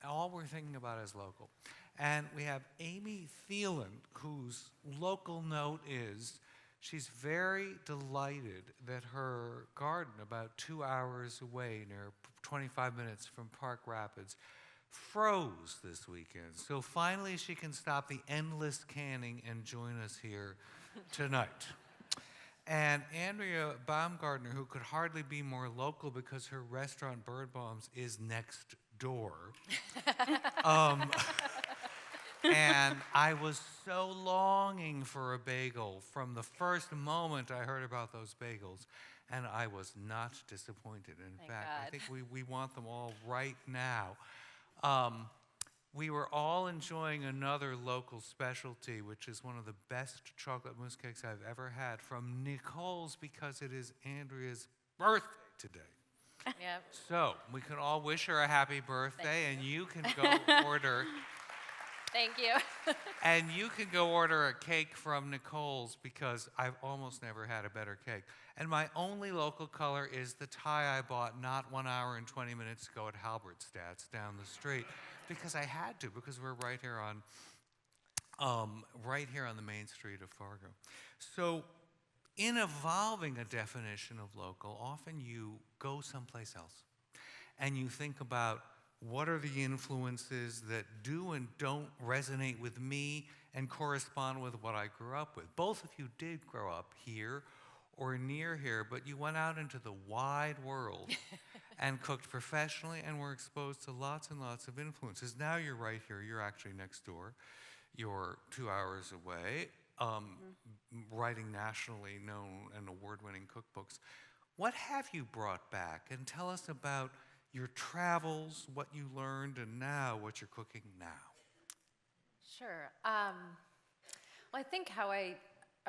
all we're thinking about is local. And we have Amy Thielen, whose local note is she's very delighted that her garden, about 2 hours away, near 25 minutes from Park Rapids, froze this weekend. So finally she can stop the endless canning and join us here tonight. And Andrea Baumgardner, who could hardly be more local because her restaurant Bird Bombs is next door. And I was so longing for a bagel from the first moment I heard about those bagels, and I was not disappointed. In Thank fact, God. I think we want them all right now. We were all enjoying another local specialty, which is one of the best chocolate mousse cakes I've ever had from Nicole's, because it is Andrea's birthday today. Yep. So we can all wish her a happy birthday, and you can go order. Thank you. And you can go order a cake from Nicole's, because I've almost never had a better cake. And my only local color is the tie I bought not 1 hour and 20 minutes ago at Halbertstadt's down the street, because I had to, because we're right here on the main street of Fargo. So in evolving a definition of local, often you go someplace else and you think about what are the influences that do and don't resonate with me and correspond with what I grew up with. Both of you did grow up here or near here, but you went out into the wide world and cooked professionally and were exposed to lots and lots of influences. Now you're right here. You're actually next door. You're 2 hours away, writing nationally known and award-winning cookbooks. What have you brought back? And tell us about your travels, what you learned, and now what you're cooking now. Sure. Well, I think how I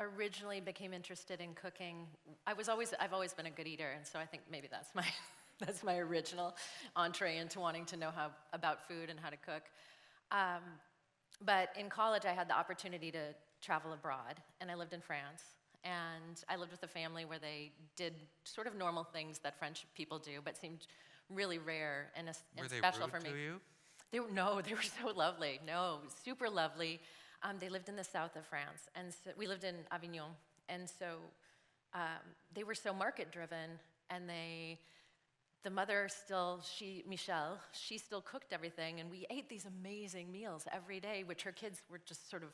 originally became interested in cooking, I've always been a good eater, and so I think maybe that's my original entree into wanting to know about food and how to cook. But in college, I had the opportunity to travel abroad, and I lived in France. And I lived with a family where they did sort of normal things that French people do, but seemed really rare and special for me. Were they rude to you? No, they were so lovely. No, super lovely. They lived in the south of France, and so we lived in Avignon. And so they were so market-driven, and the mother Michelle, she still cooked everything, and we ate these amazing meals every day, which her kids were just sort of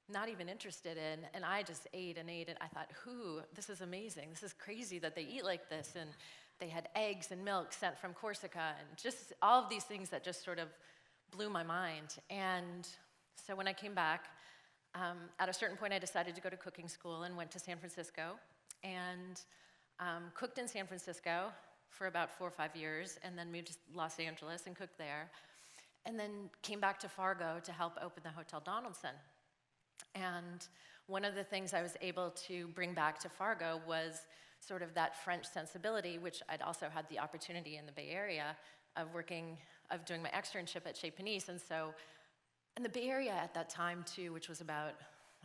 not even interested in, and I just ate and ate, and I thought, this is amazing. This is crazy that they eat like this, and they had eggs and milk sent from Corsica, and just all of these things that just sort of blew my mind. And so when I came back, at a certain point I decided to go to cooking school and went to San Francisco, and cooked in San Francisco for about 4 or 5 years, and then moved to Los Angeles and cooked there, and then came back to Fargo to help open the Hotel Donaldson. And one of the things I was able to bring back to Fargo was sort of that French sensibility, which I'd also had the opportunity in the Bay Area of doing my externship at Chez Panisse. And so, in the Bay Area at that time too, which was about,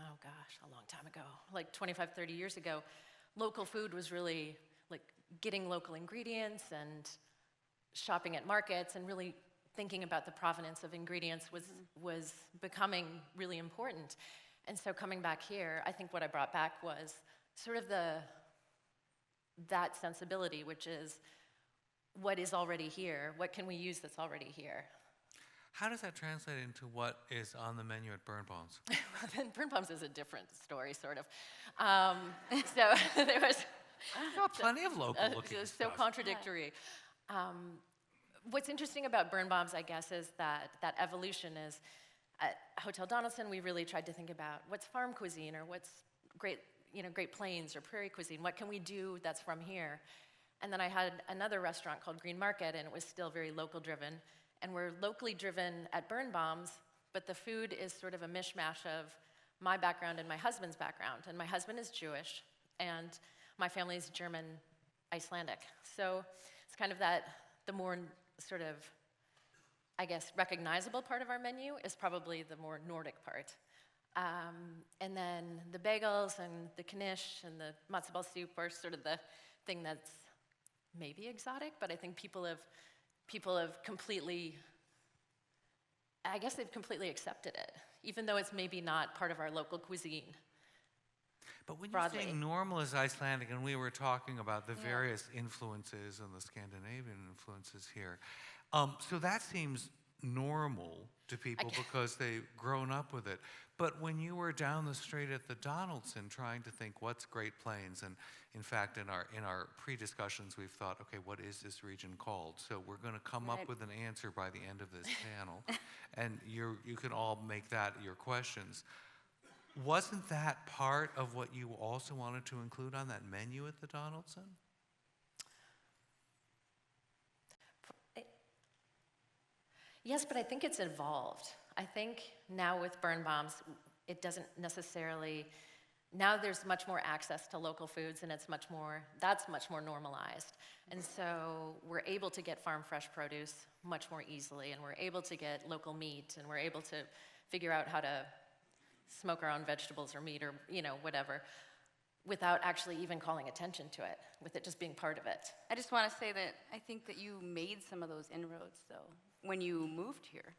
oh gosh, a long time ago, like 25, 30 years ago, local food was really like getting local ingredients and shopping at markets and really thinking about the provenance of ingredients was becoming really important. And so coming back here, I think what I brought back was sort of that sensibility, which is what is already here, what can we use that's already here. How does that translate into what is on the menu at Bird Bombs? Well, then Bird Bombs is a different story, sort of. So there was... I've got plenty of local looking stuff. So contradictory. What's interesting about Bird Bombs, I guess, is that evolution is, at Hotel Donaldson, we really tried to think about what's farm cuisine or what's Great Plains or prairie cuisine. What can we do that's from here? And then I had another restaurant called Green Market, and it was still very local driven. And we're locally driven at Bird Bombs, but the food is sort of a mishmash of my background and my husband's background. And my husband is Jewish, and my family is German Icelandic. So it's kind of the more sort of, I guess, recognizable part of our menu is probably the more Nordic part. And then the bagels and the knish and the matzo ball soup are sort of the thing that's maybe exotic, but I think people have completely I guess they've completely accepted it, even though it's maybe not part of our local cuisine. But when broadly. you say normal is Icelandic, and we were talking about the various influences and the Scandinavian influences here, so that seems normal to people because they've grown up with it. But when you were down the street at the Donaldson trying to think what's Great Plains, and in fact in our pre-discussions we've thought, okay, what is this region called? So we're going to come up with an answer by the end of this panel, and you can all make that your questions. Wasn't that part of what you also wanted to include on that menu at the Donaldson? Yes, but I think it's evolved. I think now with Birnbaum's, it doesn't necessarily, now there's much more access to local foods, and that's much more normalized. And so we're able to get farm fresh produce much more easily, and we're able to get local meat, and we're able to figure out how to smoke our own vegetables or meat or, whatever, without actually even calling attention to it, with it just being part of it. I just want to say that I think that you made some of those inroads, though, when you moved here,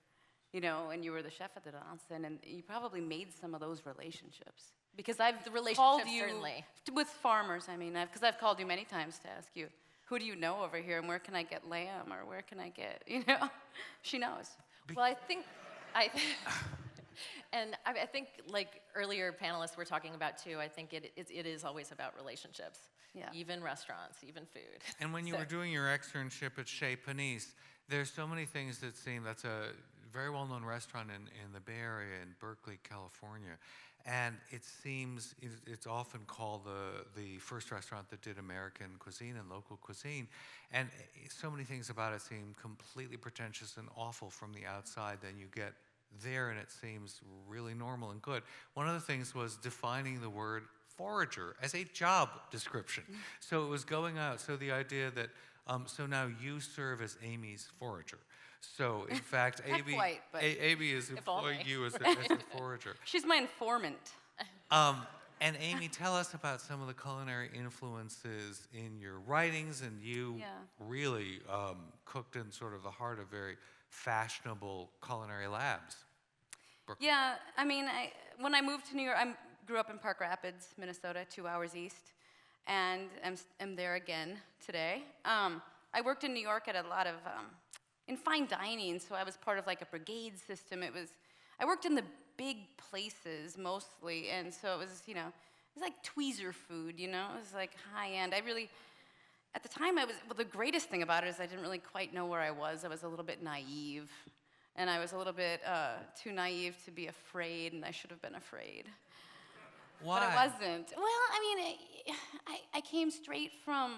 and you were the chef at the Donaldson, and you probably made some of those relationships. Because I've called you certainly. with farmers, because I've called you many times to ask you, who do you know over here, and where can I get lamb, or where can I get, she knows. Well, I think like earlier panelists were talking about too, I think it is always about relationships. Yeah. Even restaurants, even food. And when you were doing your externship at Chez Panisse, there's so many things that seem, that's a very well-known restaurant in the Bay Area in Berkeley, California. And it seems it's often called the first restaurant that did American cuisine and local cuisine. And so many things about it seem completely pretentious and awful from the outside. Then you get there and it seems really normal and good. One of the things was defining the word forager as a job description. So it was going out. So the idea that, so now you serve as Amy's forager. So in fact, Amy is employing you as a forager. She's my informant. And Amy, tell us about some of the culinary influences in your writings, and you really cooked in sort of the heart of very fashionable culinary labs. Yeah, when I moved to New York, I grew up in Park Rapids, Minnesota, 2 hours east, and I'm there again today. I worked in New York at a lot of, in fine dining, so I was part of like a brigade system. I worked in the big places mostly, and so it was, it was like tweezer food, it was like high end. At the time, the greatest thing about it is I didn't really quite know where I was. I was a little bit naive, and I was a little bit too naive to be afraid, and I should have been afraid. Why? But I wasn't. Well, I came straight from,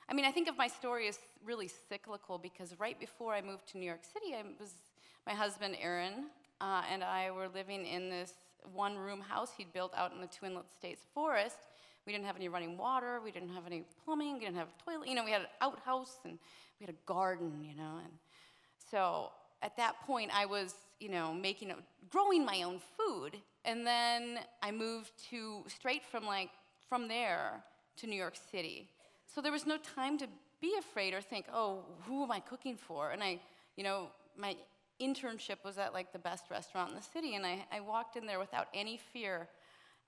I think of my story as really cyclical, because right before I moved to New York City, my husband, Aaron, and I were living in this one-room house he'd built out in the Twin States forest. We didn't have any running water, we didn't have any plumbing, we didn't have a toilet, we had an outhouse, and we had a garden, and so at that point I was, growing my own food, and then I moved straight from there to New York City. So there was no time to be afraid or think, oh, who am I cooking for? And my internship was at the best restaurant in the city, and I walked in there without any fear,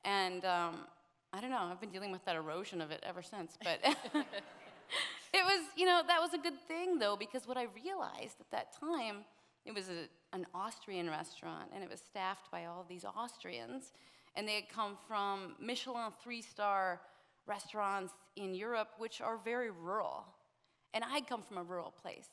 and I don't know, I've been dealing with that erosion of it ever since, but it was, that was a good thing, though, because what I realized at that time, it was an Austrian restaurant, and it was staffed by all of these Austrians, and they had come from Michelin 3-star restaurants in Europe, which are very rural, and I had come from a rural place.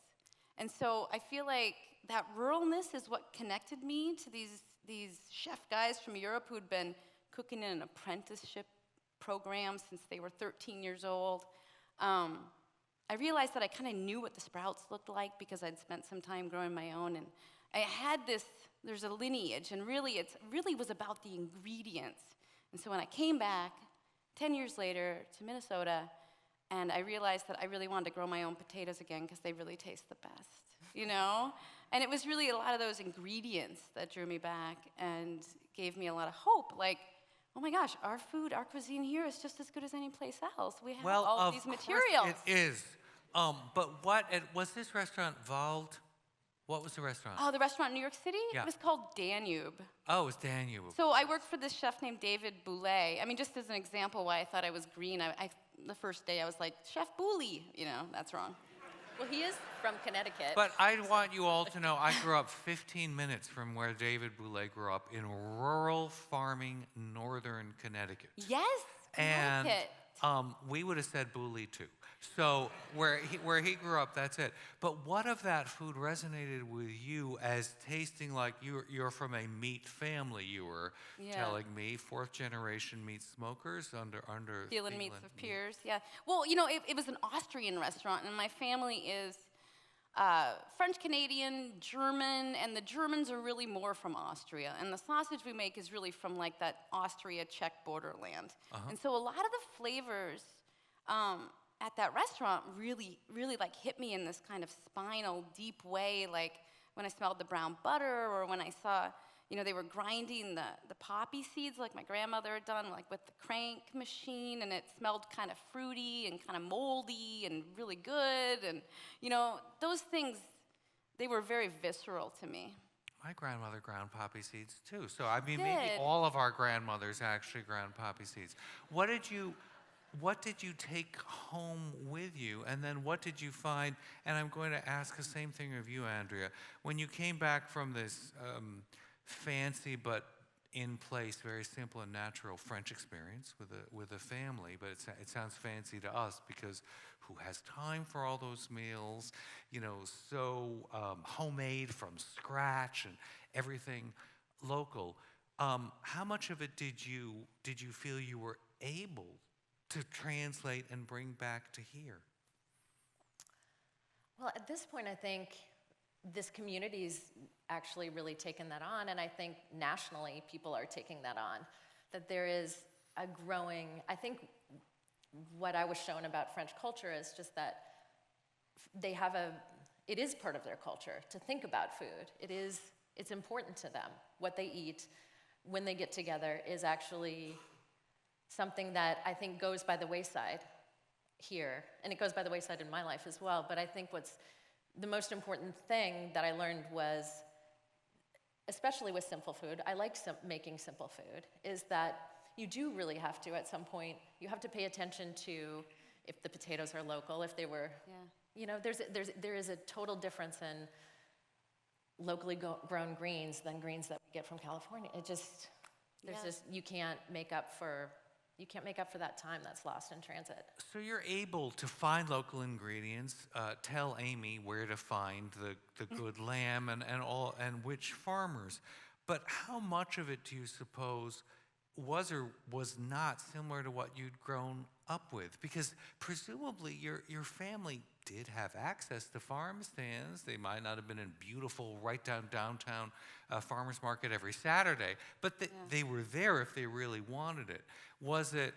And so I feel like that ruralness is what connected me to these chef guys from Europe who had been cooking in an apprenticeship program since they were 13 years old. I realized that I kind of knew what the sprouts looked like because I'd spent some time growing my own, and I had there's a lineage, and it really was about the ingredients. And so when I came back 10 years later to Minnesota, and I realized that I really wanted to grow my own potatoes again because they really taste the best, And it was really a lot of those ingredients that drew me back and gave me a lot of hope, oh my gosh, our food, our cuisine here is just as good as any place else. We have all of these materials. It is. But was this restaurant Wald? What was the restaurant? Oh, the restaurant in New York City? Yeah. It was called Danube. Oh, it was Danube. So I worked for this chef named David Boulay. I mean, just as an example why I thought I was green, the first day I was like, Chef Boulay. That's wrong. Well, he is from Connecticut. But I want you all to know I grew up 15 minutes from where David Boulay grew up in rural farming, northern Connecticut. Yes, And Connecticut. we would have said Boulay too. So where he grew up, that's it. But what of that food resonated with you as tasting like you're from a meat family? You were telling me 4th generation meat smokers under Thielen Meats of Peers, yeah. Well, it was an Austrian restaurant, and my family is French Canadian, German, and the Germans are really more from Austria. And the sausage we make is really from like that Austria-Czech borderland. And so a lot of the flavors at that restaurant really, really like hit me in this kind of spinal, deep way, like when I smelled the brown butter or when I saw, they were grinding the poppy seeds like my grandmother had done, like with the crank machine, and it smelled kind of fruity and kind of moldy and really good. And, those things, they were very visceral to me. My grandmother ground poppy seeds too. So I mean, maybe all of our grandmothers actually ground poppy seeds. What did you take home with you, and then what did you find? And I'm going to ask the same thing of you, Andrea. When you came back from this fancy but in place, very simple and natural French experience with a family, but it sounds fancy to us because who has time for all those meals? So homemade from scratch and everything local. How much of it did you feel you were able to translate and bring back to here? Well, at this point, I think this community's actually really taken that on, and I think nationally people are taking that on. That there is a growing, I think what I was shown about French culture is just that it is part of their culture to think about food. It's important to them. What they eat when they get together is actually something that I think goes by the wayside here, and it goes by the wayside in my life as well. But I think what's the most important thing that I learned was, especially with simple food, I like making simple food, is that you do really have to, at some point, you have to pay attention to if the potatoes are local, if they were, there is a total difference in locally grown greens than greens that we get from California. You can't make up for that time that's lost in transit. So you're able to find local ingredients, tell Amy where to find the good lamb and which farmers. But how much of it do you suppose was or was not similar to what you'd grown up with? Because presumably your family did have access to farm stands. They might not have been in beautiful right downtown farmers market every Saturday, but they were there if they really wanted it. Was it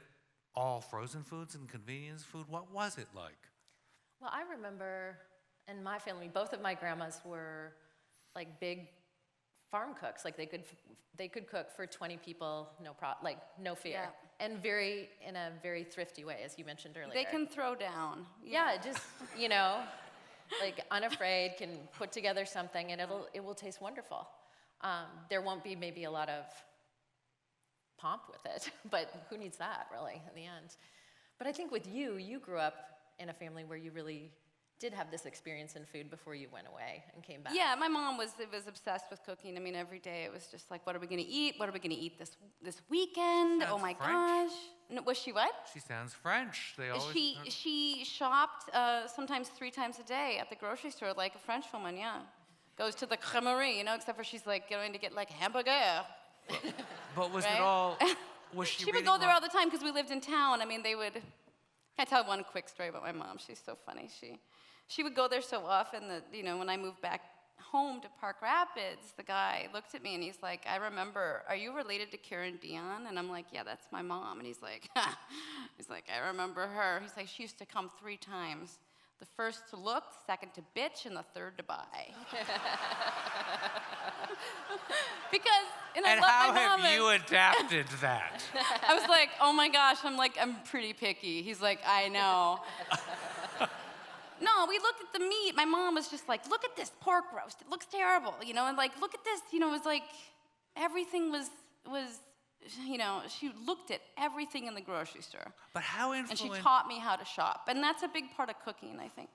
all frozen foods and convenience food? What was it like? Well, I remember in my family, both of my grandmas were like big farm cooks. Like they could cook for 20 people, no fear. Yeah. And in a very thrifty way, as you mentioned earlier. They can throw down. Yeah, just, like unafraid, can put together something and it will taste wonderful. There won't be maybe a lot of pomp with it, but who needs that really in the end? But I think with you grew up in a family where you really did have this experience in food before you went away and came back. Yeah, my mom was obsessed with cooking. I mean, every day it was just like, what are we going to eat? What are we going to eat this weekend? Sounds Oh my French. gosh. No, was she what? She sounds French. They always She shopped sometimes 3 times a day at the grocery store like a French woman, yeah. Goes to the crèmerie, except for she's like going to get like hamburger. But was right? it all? Was she? She would go there all the time because we lived in town. I mean, they would. I tell one quick story about my mom. She's so funny. She would go there so often that when I moved back home to Park Rapids, the guy looked at me and he's like, "I remember. Are you related to Karen Dion?" And I'm like, "Yeah, that's my mom." And he's like, "I remember her." He's like, "She used to come 3 times. The first to look, the second to bitch, and the third to buy." Because I love how my mom. have you adapted that? I was like, "Oh my gosh!" I'm pretty picky. He's like, "I know." No, we looked at the meat. My mom was just like, look at this pork roast. It looks terrible, and like, look at this. It was like everything was, she looked at everything in the grocery store. But how And she influential? taught me how to shop. And that's a big part of cooking, I think.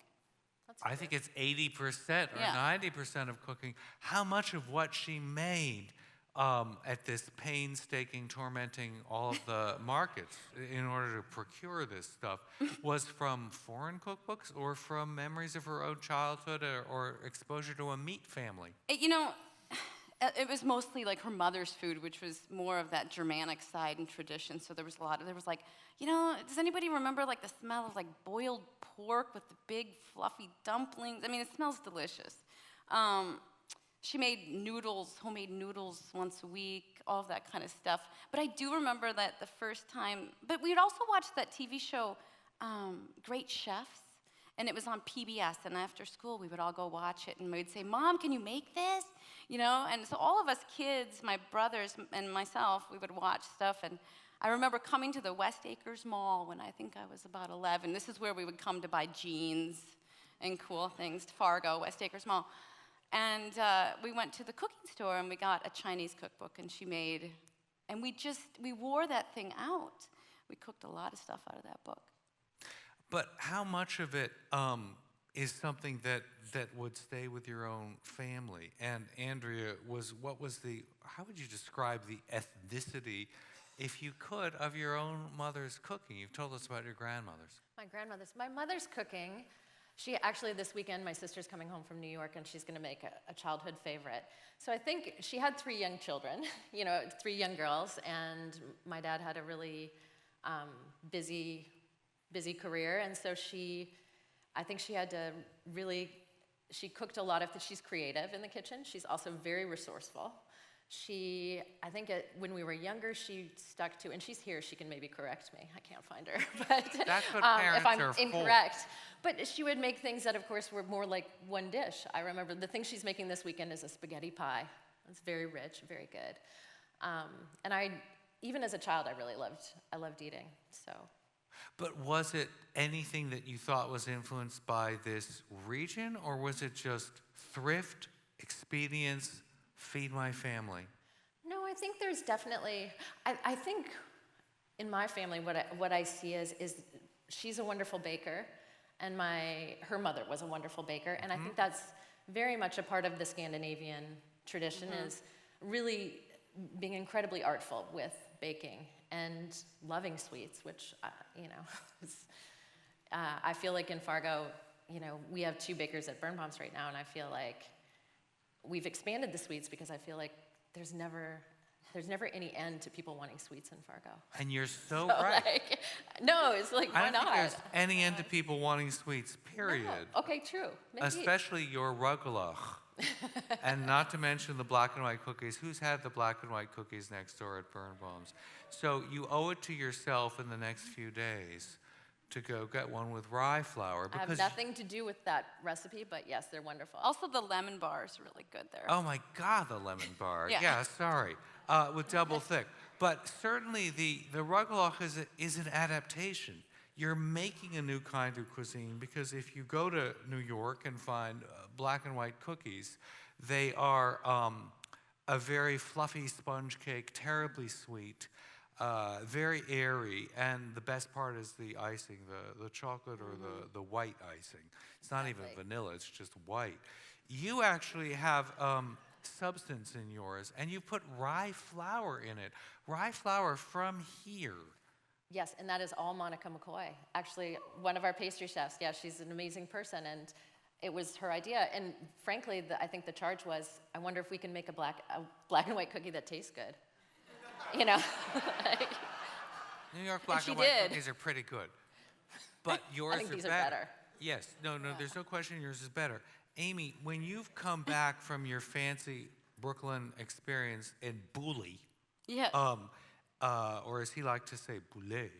I think it's 80% or Yeah. 90% of cooking. How much of what she made at this painstaking, tormenting all of the markets in order to procure this stuff was from foreign cookbooks or from memories of her own childhood or exposure to a meat family? It was mostly like her mother's food, which was more of that Germanic side and tradition. So there was like, does anybody remember like the smell of like boiled pork with the big fluffy dumplings? I mean, it smells delicious. She made homemade noodles once a week, all of that kind of stuff. But I do remember that the first time, but we would also watch that TV show, Great Chefs, and it was on PBS, and after school we would all go watch it, and we'd say, Mom, can you make this? And so all of us kids, my brothers and myself, we would watch stuff, and I remember coming to the West Acres Mall when I think I was about 11. This is where we would come to buy jeans and cool things, Fargo, West Acres Mall. And we went to the cooking store and we got a Chinese cookbook, and she made, and we wore that thing out. We cooked a lot of stuff out of that book. But how much of it is something that would stay with your own family? And Andrea, how would you describe the ethnicity, if you could, of your own mother's cooking? You've told us about your grandmother's. My mother's cooking. She actually, this weekend, my sister's coming home from New York, and she's going to make a childhood favorite. So I think she had 3 young children, 3 young girls, and my dad had a really busy career, and so I think she had to really, she cooked a lot she's creative in the kitchen. She's also very resourceful. I think when we were younger, she stuck to, and she's here, she can maybe correct me. I can't find her, but that's what parents if I'm are incorrect. But she would make things that, of course, were more like one dish. I remember the thing she's making this weekend is a spaghetti pie. It's very rich, very good. And even as a child, I loved eating, so. But was it anything that you thought was influenced by this region, or was it just thrift, expedience, feed my family? No, I think there's definitely, I think in my family what I see is she's a wonderful baker, and her mother was a wonderful baker, and I think that's very much a part of the Scandinavian tradition, is really being incredibly artful with baking and loving sweets, which, I feel like in Fargo, we have 2 bakers at Birnbaum's right now, and I feel like we've expanded the sweets because I feel like there's never any end to people wanting sweets in Fargo. And you're so right. No, it's like, why I don't not? think there's any end to people wanting sweets, period. No. Okay, true. Maybe. Especially your rugelach. And not to mention the black and white cookies. Who's had the black and white cookies next door at Birnbaum's? So you owe it to yourself in the next few days to go get one with rye flour. I have nothing to do with that recipe, but yes, they're wonderful. Also, the lemon bar is really good there. Oh my God, the lemon bar. Yeah. Sorry. With double thick. But certainly the rugelach is an adaptation. You're making a new kind of cuisine, because if you go to New York and find black and white cookies, they are a very fluffy sponge cake, terribly sweet, very airy, and the best part is the icing, the chocolate or the white icing. It's not even vanilla, it's just white. You actually have substance in yours, and you put rye flour in it. Rye flour from here. Yes, and that is all Monica McCoy. Actually, one of our pastry chefs. Yeah, she's an amazing person, and it was her idea. And frankly, I think the charge was, I wonder if we can make a black and white cookie that tastes good. New York black and white cookies are pretty good, but yours I think these are better. better. Yes, no, there's no question yours is better. Amy, when you've come back from your fancy Brooklyn experience in Bouley, or as he liked to say, Boulet,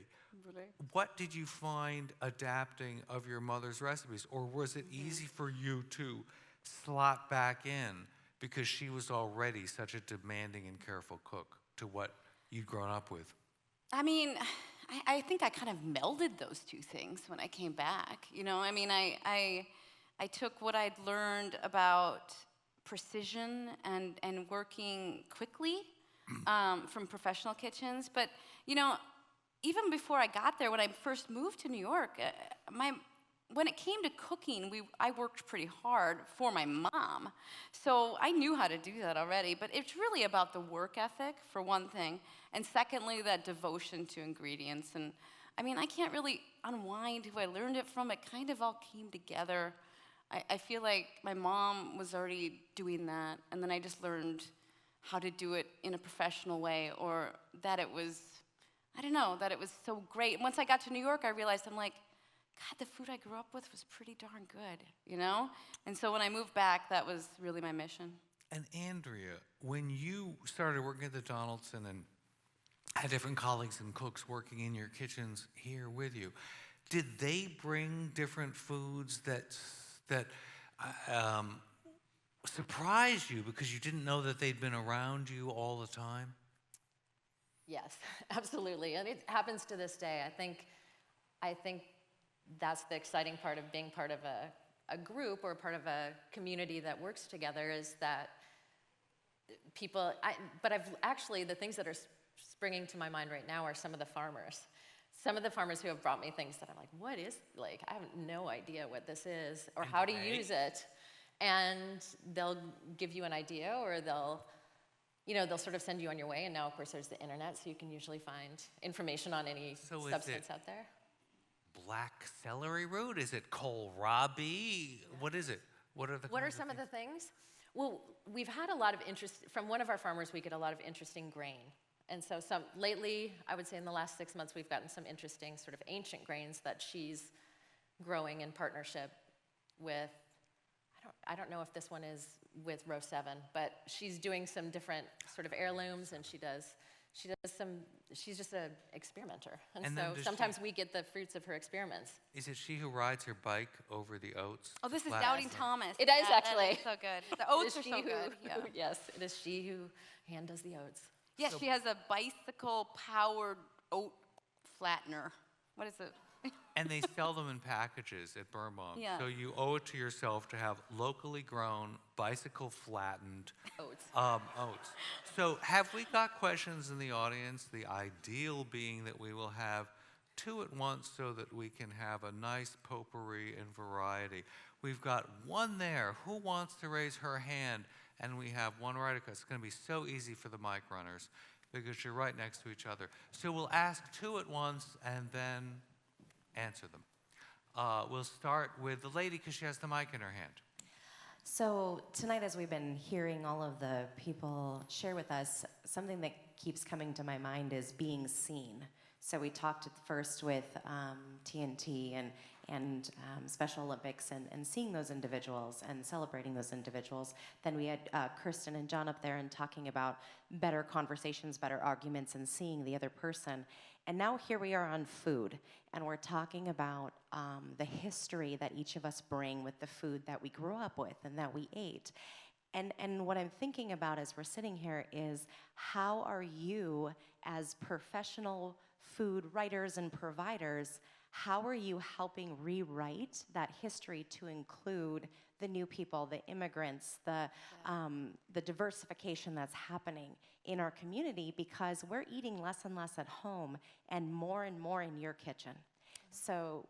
what did you find adapting of your mother's recipes? Or was it easy for you to slot back in because she was already such a demanding and careful cook to what you'd grown up with? I mean, I think I kind of melded those two things when I came back. You know, I mean, I took what I'd learned about precision and working quickly from professional kitchens. But, you know, even before I got there, when I first moved to New York, when it came to cooking, I worked pretty hard for my mom. So I knew how to do that already, but it's really about the work ethic, for one thing, and secondly, that devotion to ingredients. And I mean, I can't really unwind who I learned it from. It kind of all came together. I feel like my mom was already doing that, and then I just learned how to do it in a professional way, or that it was, I don't know, that it was so great. And once I got to New York, I realized, I'm like, God, the food I grew up with was pretty darn good, you know? And so when I moved back, that was really my mission. And Andrea, when you started working at the Donaldson and had different colleagues and cooks working in your kitchens here with you, did they bring different foods that surprised you because you didn't know that they'd been around you all the time? Yes, absolutely. And it happens to this day. I think that's the exciting part of being part of a group or part of a community that works together, is that people, but I've actually, the things that are springing to my mind right now are some of the farmers. Some of the farmers who have brought me things that I'm like, what is, like, I have no idea what this is or how to use it. And they'll give you an idea, or they'll sort of send you on your way. And now, of course, there's the internet, so you can usually find information on any substance out there. Black celery root? Is it kohlrabi? What is it? What are some of the things? Well, we've had a lot of interest from one of our farmers. We get a lot of interesting grain, and so lately, I would say in the last 6 months, we've gotten some interesting sort of ancient grains that she's growing in partnership with. I don't know if this one is with Row 7, but she's doing some different sort of heirlooms, and she's just an experimenter. And so sometimes we get the fruits of her experiments. Is it she who rides her bike over the oats? Oh, this is Doubting Thomas. It is actually. So good. The oats are so good. Yeah. Yes, it is she who hand does the oats. Yes, she has a bicycle-powered oat flattener. What is it? And they sell them in packages at Birnbaum. Yeah. So you owe it to yourself to have locally grown, bicycle-flattened oats. So have we got questions in the audience? The ideal being that we will have two at once so that we can have a nice potpourri and variety. We've got one there. Who wants to raise her hand? And we have one right across. It's going to be so easy for the mic runners because you're right next to each other. So we'll ask two at once and then answer them. We'll start with the lady because she has the mic in her hand. So tonight, as we've been hearing all of the people share with us, something that keeps coming to my mind is being seen. So we talked at first with TNT and Special Olympics and seeing those individuals and celebrating those individuals. Then we had Kirsten and John up there and talking about better conversations, better arguments, and seeing the other person. And now here we are on food, and we're talking about the history that each of us bring with the food that we grew up with and that we ate. And what I'm thinking about as we're sitting here is, how are you, as professional food writers and providers, how are you helping rewrite that history to include the new people, the immigrants, the diversification that's happening in our community, because we're eating less and less at home and more in your kitchen. So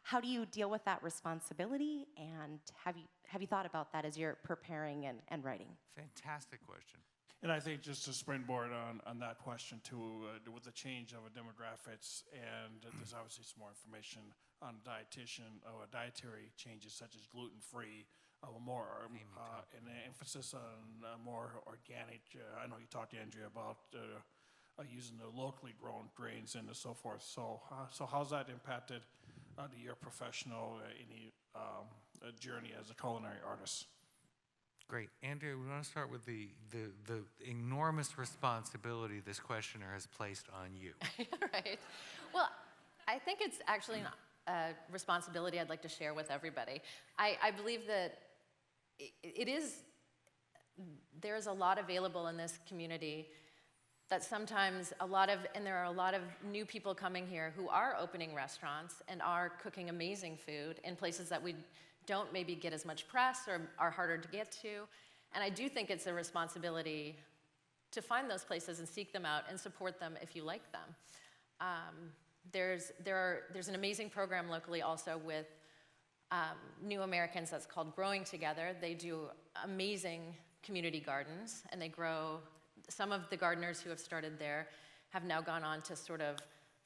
how do you deal with that responsibility, and have you thought about that as you're preparing and writing? Fantastic question. And I think just to springboard on that question too, with the change of demographics, and there's obviously some more information on dietary changes such as gluten-free, and an emphasis on more organic. I know you talked to Andrea about using the locally grown grains and so forth. So how's that impacted your professional journey as a culinary artist? Great. Andrea, we want to start with the enormous responsibility this questioner has placed on you. Right. Well, I think it's actually a responsibility I'd like to share with everybody. I believe that there is a lot available in this community that sometimes there are a lot of new people coming here who are opening restaurants and are cooking amazing food in places that we don't maybe get as much press or are harder to get to. And I do think it's a responsibility to find those places and seek them out and support them if you like them. There's an amazing program locally also with new Americans that's called Growing Together. They do amazing community gardens, and they grow. Some of the gardeners who have started there have now gone on to sort of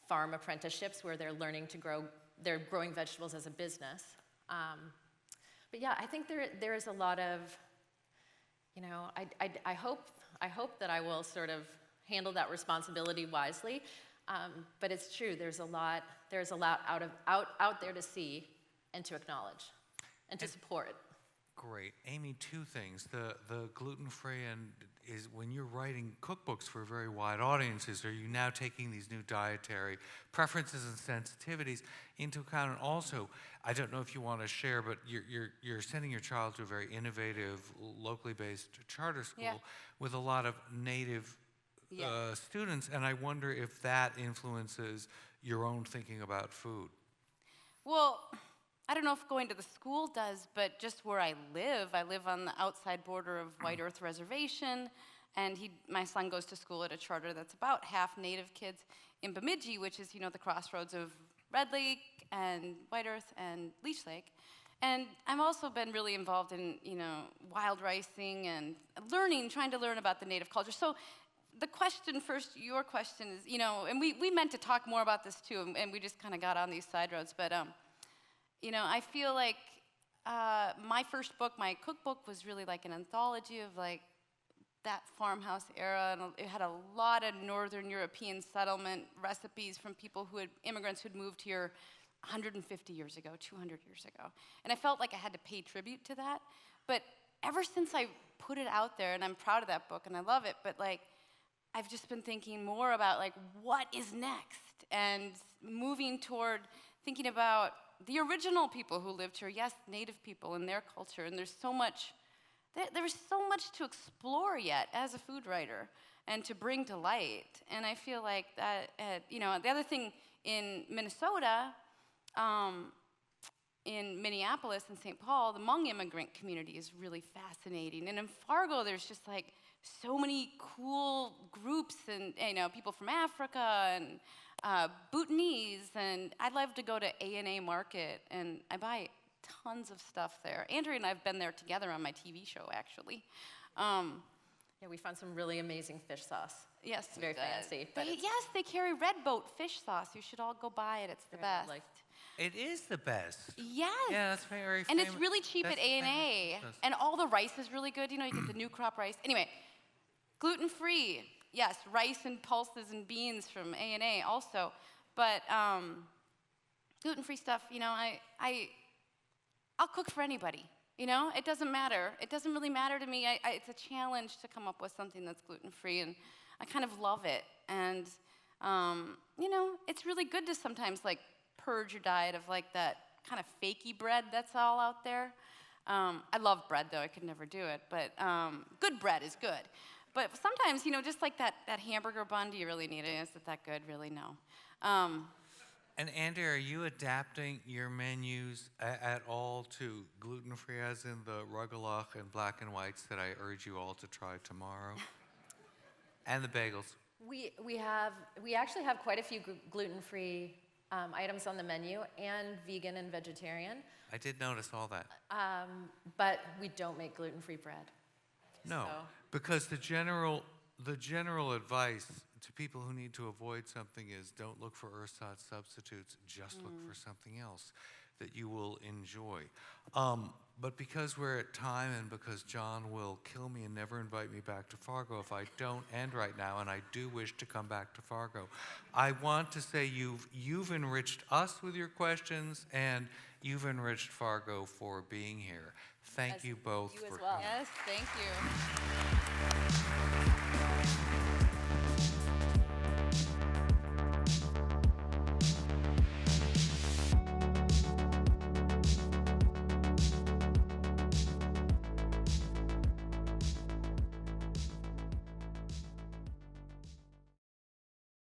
farm apprenticeships where they're learning to grow, they're growing vegetables as a business. But yeah, I think there is a lot of, I hope that I will sort of handle that responsibility wisely. But it's true, there's a lot out there to see and to acknowledge and to support. Great. Amy, two things. The gluten-free and is when you're writing cookbooks for very wide audiences, are you now taking these new dietary preferences and sensitivities into account? And also, I don't know if you want to share, but you're sending your child to a very innovative, locally based charter school with a lot of native students, and I wonder if that influences your own thinking about food. Well, I don't know if going to the school does, but just where I live on the outside border of White Earth Reservation, and my son goes to school at a charter that's about half Native kids in Bemidji, which is, the crossroads of Red Lake and White Earth and Leech Lake. And I've also been really involved in, wild ricing and trying to learn about the Native culture. So the question first, your question is, and we meant to talk more about this too, and we just kind of got on these side roads, but I feel like my first book, my cookbook, was really like an anthology of like that farmhouse era, and it had a lot of Northern European settlement recipes from immigrants who'd moved here 150 years ago, 200 years ago. And I felt like I had to pay tribute to that. But ever since I put it out there, and I'm proud of that book, and I love it, but like, I've just been thinking more about like, what is next? And moving toward thinking about the original people who lived here, yes, Native people and their culture, and there's so much to explore yet as a food writer and to bring to light. And I feel like that, the other thing in Minnesota, in Minneapolis and St. Paul, the Hmong immigrant community is really fascinating. And in Fargo, there's just like so many cool groups and, people from Africa and Bhutanese, and I'd love to go to A&A Market, and I buy tons of stuff there. Andrea and I have been there together on my TV show, actually. We found some really amazing fish sauce. Yes. It's very fancy. But they carry Red Boat fish sauce. You should all go buy it. It's the best. It is the best. Yes. Yeah, that's very And famous. it's really cheap at A&A. And all the rice is really good. You get the new crop rice. Anyway, gluten-free. Yes, rice and pulses and beans from A&A also. But gluten-free stuff, I'll cook for anybody. It doesn't matter. It doesn't really matter to me. It's a challenge to come up with something that's gluten-free, and I kind of love it. And, it's really good to sometimes, like, purge your diet of, like, that kind of fakey bread that's all out there. I love bread, though. I could never do it. But good bread is good. But sometimes, just like that hamburger bun, do you really need it? Is it that good? Really, no. And Andrea, are you adapting your menus at all to gluten-free, as in the rugelach and black and whites that I urge you all to try tomorrow? And the bagels. We actually have quite a few gluten-free items on the menu, and vegan and vegetarian. I did notice all that. But we don't make gluten-free bread. No, So. because the general advice to people who need to avoid something is don't look for ersatz substitutes, just look for something else that you will enjoy. But because we're at time and because John will kill me and never invite me back to Fargo if I don't end right now, and I do wish to come back to Fargo, I want to say you've enriched us with your questions, and you've enriched Fargo for being here. Thank you both you as for well. coming. Yes, thank you.